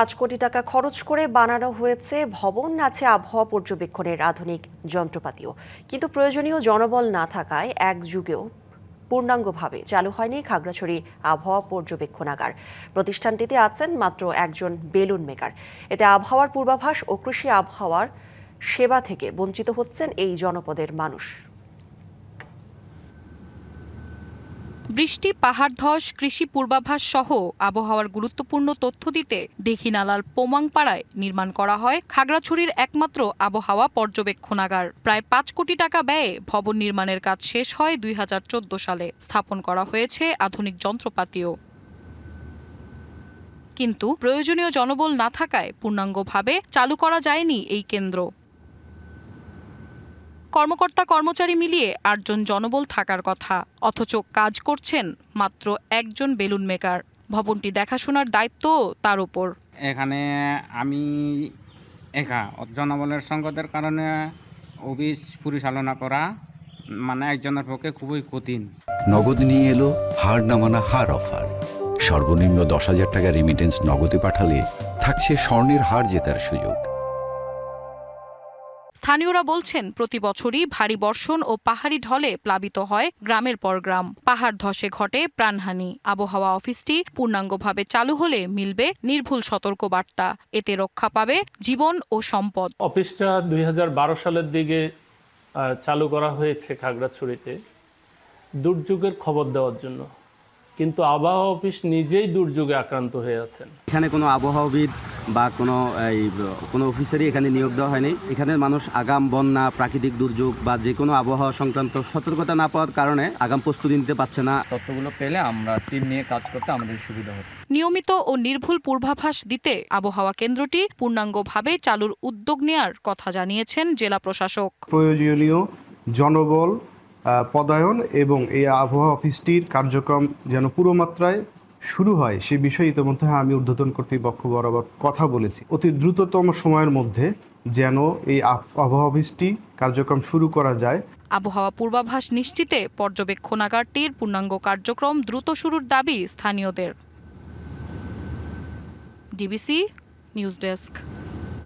5 কোটি টাকা খরচ করে বানানো হয়েছে ভবন, আছে আবহাওয়া পর্যবেক্ষণের আধুনিক যন্ত্রপাতিও, কিন্তু প্রয়োজনীয় জনবল না থাকায় এক যুগেও পূর্ণাঙ্গভাবে চালু হয়নি খাগড়াছড়ি আবহাওয়া পর্যবেক্ষণাগার। প্রতিষ্ঠানটিতে আছেন মাত্র একজন বেলুন মেকার। এতে আবহাওয়ার পূর্বাভাস ও কৃষি আবহাওয়ার সেবা থেকে বঞ্চিত হচ্ছেন এই জনপদের মানুষ। বৃষ্টি, পাহাড় ধস, কৃষি পূর্বাভাস সহ আবহাওয়ার গুরুত্বপূর্ণ তথ্য দিতে দীঘিনালার পোমাংপাড়ায় নির্মাণ করা হয় খাগড়াছড়ির একমাত্র আবহাওয়া পর্যবেক্ষণাগার। প্রায় 5 কোটি টাকা ব্যয়ে ভবন নির্মাণের কাজ শেষ হয় 2014 সালে। স্থাপন করা হয়েছে আধুনিক যন্ত্রপাতিও, কিন্তু প্রয়োজনীয় জনবল না থাকায় পূর্ণাঙ্গভাবে চালু করা যায়নি এই কেন্দ্র। কর্মকর্তা কর্মচারী মিলিয়ে 8 জন জনবল থাকার কথা, অথচ কাজ করছেন মাত্র একজন বেলুন মেকার। ভবনটি দেখাশোনার দায়িত্ব তার উপর। এখানে আমি একা জনবলের সংকটের কারণে অফিস পরিচালনা করা একজনের পক্ষে খুবই কঠিন। নগদ নিয়ে এলো হার না মানা হার অফার। সর্বনিম্ন 10,000 টাকা রেমিটেন্স নগদে পাঠালে থাকছে স্বর্ণের হার জেতার সুযোগ। স্থানীয়রা বলছেন, প্রতি বছরই ভারী বর্ষণ ও পাহাড়ি ঢলে প্লাবিত হয় গ্রামের পর গ্রাম। পাহাড় ধসে ঘটে প্রাণহানি। আবহাওয়া অফিসটি পূর্ণাঙ্গভাবে চালু হলে মিলবে নির্ভুল সতর্কবার্তা। এতে রক্ষা পাবে জীবন ও সম্পদ। অফিসটা 2012 সালের দিকে চালু করা হয়েছে খাগড়াছড়িতে দুর্যোগের খবর দেওয়ার জন্য, কিন্তু আবহাওয়া অফিস নিজেই দুর্যোগে আক্রান্ত হয়ে আছেন। এখানে কোনো আবহাওয়াবিদ বা কোনো অফিসারই এখানে নিয়োগ দেওয়া হয়নি। এখানে মানুষ আগাম বন্যা, প্রাকৃতিক দুর্যোগ বা যে কোনো আবহাওয়া সংক্রান্ত সতর্কতা না পাওয়ার কারণে আগাম প্রস্তুতি নিতে পারছে না। তথ্যগুলো পেলে আমরা টিম নিয়ে কাজ করতে আমাদের সুবিধা হতো। নিয়মিত ও নির্ভুল পূর্বাভাস দিতে আবহাওয়া কেন্দ্রটি পূর্ণাঙ্গভাবে চালুর উদ্যোগ নেওয়ার কথা জানিয়েছেন জেলা প্রশাসক। প্রয়োজনীয় জনবল পদায়ন এবং এই আবহাওয়া অফিসটির কার্যক্রম যেন পুরো মাত্রায় শুরু হয় সে বিষয়ে ইতিমধ্যে আমি ঊর্ধ্বতন কর্তৃপক্ষ বরাবর কথা বলেছি। অতি দ্রুততম সময়ের মধ্যে যেন এই আবহাওয়া অফিসটি কার্যক্রম শুরু করা যায়। আবহাওয়া পূর্বাভাস নিশ্চিতে পর্যবেক্ষণাগারটির পূর্ণাঙ্গ কার্যক্রম দ্রুত শুরুর দাবি স্থানীয়দের। DBC news desk.